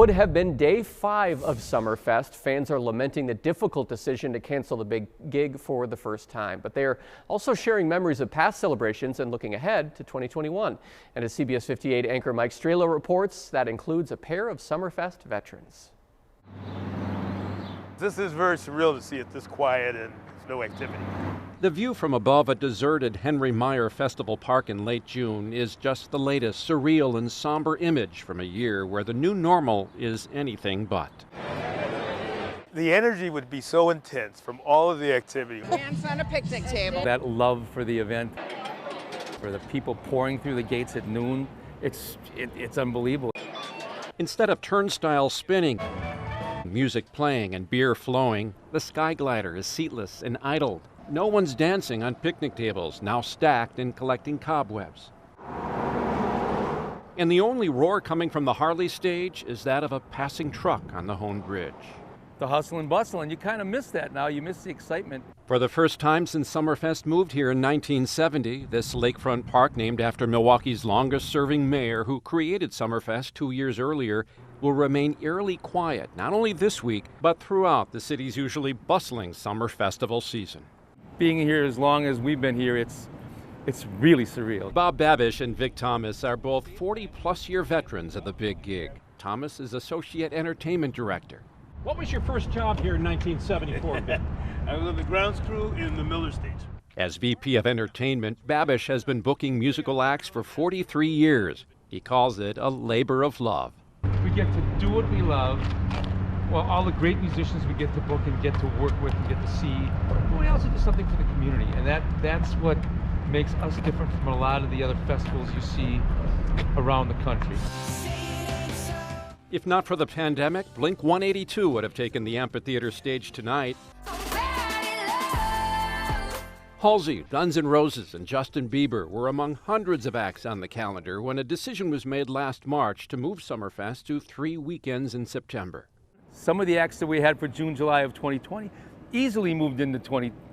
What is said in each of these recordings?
Would have been day 5 of Summerfest. Fans are lamenting the difficult decision to cancel the big gig for the first time, but they are also sharing memories of past celebrations and looking ahead to 2021. And as CBS 58 anchor Mike Strela reports, that includes a pair of Summerfest veterans. This is very surreal to see it this quiet and there's no activity. The view from above a deserted Henry Meyer Festival Park in late June is just the latest surreal and somber image from a year where the new normal is anything but. The energy would be so intense from all of the activity. Dance on a picnic table. That love for the event, for the people pouring through the gates at noon, it's unbelievable. Instead of turnstiles spinning, music playing and beer flowing, the Sky Glider is seatless and idled. No one's dancing on picnic tables, now stacked and collecting cobwebs. And the only roar coming from the Harley stage is that of a passing truck on the Hone Bridge. The hustle and bustle, and you kind of miss that now. You miss the excitement. For the first time since Summerfest moved here in 1970, this lakefront park, named after Milwaukee's longest-serving mayor who created Summerfest 2 years earlier, will remain eerily quiet, not only this week, but throughout the city's usually bustling summer festival season. Being here as long as we've been here, it's really surreal. Bob Babish and Vic Thomas are both 40-plus-year veterans of the big gig. Thomas is Associate Entertainment Director. What was your first job here in 1974, Vic? I was on the grounds crew in the Miller stage. As VP of Entertainment, Babish has been booking musical acts for 43 years. He calls it a labor of love. We get to do what we love. Well, all the great musicians we get to book and get to work with and get to see. But we also do something for the community, and that's what makes us different from a lot of the other festivals you see around the country. If not for the pandemic, Blink 182 would have taken the amphitheater stage tonight. Halsey, Guns N' Roses, and Justin Bieber were among hundreds of acts on the calendar when a decision was made last March to move Summerfest to 3 weekends in September. Some of the acts that we had for June, July of 2020 easily moved into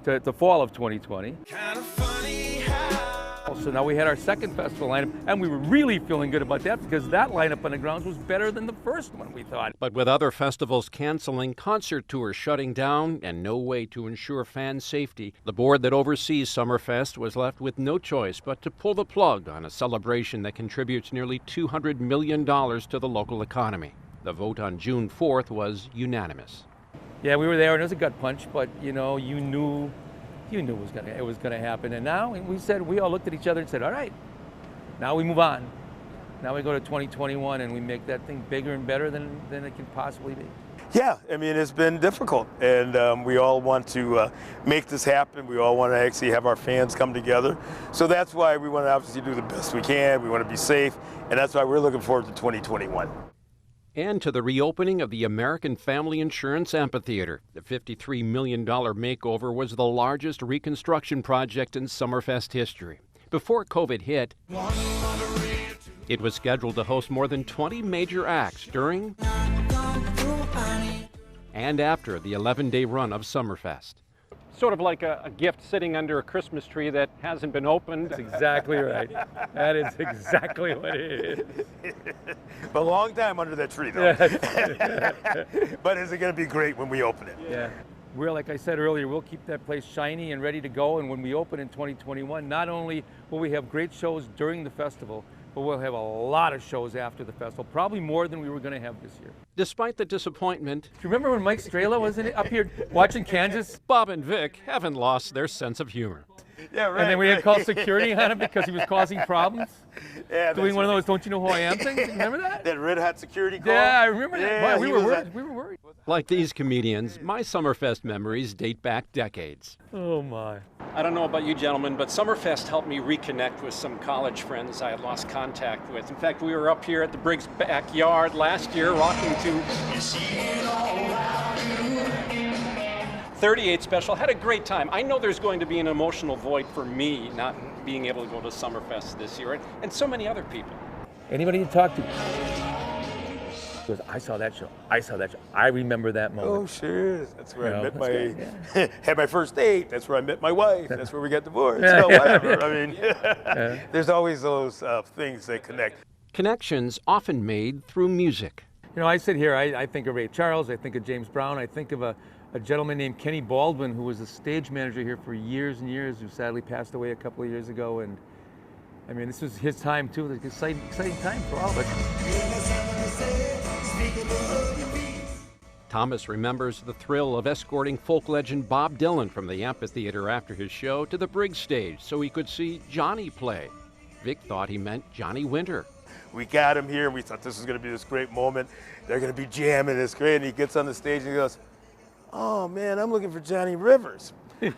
the fall of 2020. So now we had our second festival lineup, and we were really feeling good about that because that lineup on the grounds was better than the first one, we thought. But with other festivals canceling, concert tours shutting down, and no way to ensure fan safety, the board that oversees Summerfest was left with no choice but to pull the plug on a celebration that contributes nearly $200 million to the local economy. The vote on June 4th was unanimous. Yeah, we were there, and it was a gut punch, but you knew it was gonna happen. And now we all looked at each other and said, all right, now we move on. Now we go to 2021 and we make that thing bigger and better than it can possibly be. Yeah, I mean, it's been difficult, and we all want to make this happen. We all want to actually have our fans come together. So that's why we want to obviously do the best we can. We want to be safe, and that's why we're looking forward to 2021. And to the reopening of the American Family Insurance Amphitheater. The $53 million makeover was the largest reconstruction project in Summerfest history. Before COVID hit, it was scheduled to host more than 20 major acts during and after the 11-day run of Summerfest. Sort of like a gift sitting under a Christmas tree that hasn't been opened. That's exactly right. That is exactly what it is. A long time under that tree, though. But is it going to be great when we open it? Yeah. Like I said earlier, we'll keep that place shiny and ready to go. And when we open in 2021, not only will we have great shows during the festival, but we'll have a lot of shows after the festival, probably more than we were going to have this year. Despite the disappointment, do you remember when Mike Strela was up here watching Kansas? Bob and Vic haven't lost their sense of humor. Yeah, right. And then we had called security on him because he was causing problems. Yeah, doing one of those "Don't you know who I am" things. Remember that? That red hot security call. Yeah, I remember that. Yeah, Boy, we were worried. We were worried. Like these comedians, my Summerfest memories date back decades. Oh my. I don't know about you gentlemen, but Summerfest helped me reconnect with some college friends I had lost contact with. In fact, we were up here at the Briggs backyard last year rocking to 38 Special. Had a great time. I know there's going to be an emotional void for me not being able to go to Summerfest this year, and so many other people. Anybody you talk to goes, I saw that show. I remember that moment. Oh, sure. That's where I met had my first date. That's where I met my wife. That's where we got divorced. So whatever. I mean, there's always those things that connect. Connections often made through music. You know, I sit here, I think of Ray Charles, I think of James Brown, I think of a gentleman named Kenny Baldwin, who was a stage manager here for years and years, who sadly passed away a couple of years ago. And I mean, this was his time too, an exciting time for all of us. Thomas remembers the thrill of escorting folk legend Bob Dylan from the amphitheater after his show to the Briggs stage so he could see Johnny play. Vic thought he meant Johnny Winter. We got him here, and we thought this was going to be this great moment. They're going to be jamming, it's great. And he gets on the stage and he goes, "Oh man, I'm looking for Johnny Rivers,"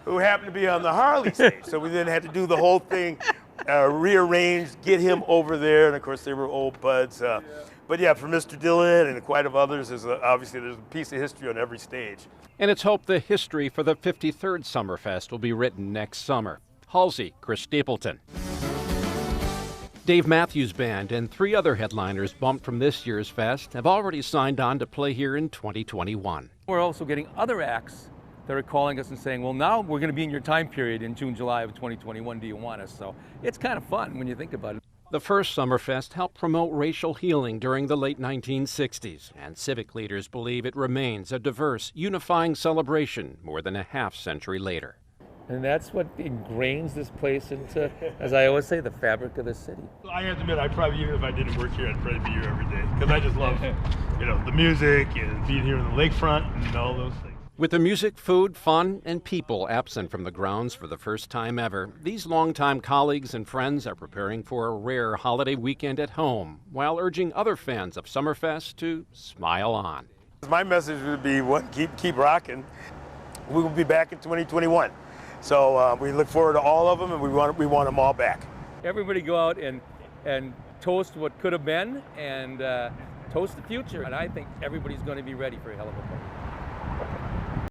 who happened to be on the Harley stage. So we then had to do the whole thing, rearrange, get him over there. And of course, they were old buds. But yeah, for Mr. Dylan and quite of others, obviously there's a piece of history on every stage. And it's hoped the history for the 53rd Summerfest will be written next summer. Halsey, Chris Stapleton. Dave Matthews Band and 3 other headliners bumped from this year's fest have already signed on to play here in 2021. We're also getting other acts that are calling us and saying, well, now we're going to be in your time period in June, July of 2021. Do you want us? So it's kind of fun when you think about it. The first Summerfest helped promote racial healing during the late 1960s, and civic leaders believe it remains a diverse, unifying celebration more than a half-century later. And that's what ingrains this place into, as I always say, the fabric of the city. I have to admit, even if I didn't work here, I'd probably be here every day because I just love, the music and being here on the lakefront and all those things. With the music, food, fun, and people absent from the grounds for the first time ever, these longtime colleagues and friends are preparing for a rare holiday weekend at home while urging other fans of Summerfest to smile on. My message would be, keep rocking. We will be back in 2021. So we look forward to all of them, and we want them all back. Everybody go out and toast what could have been and toast the future. And I think everybody's going to be ready for a hell of a party.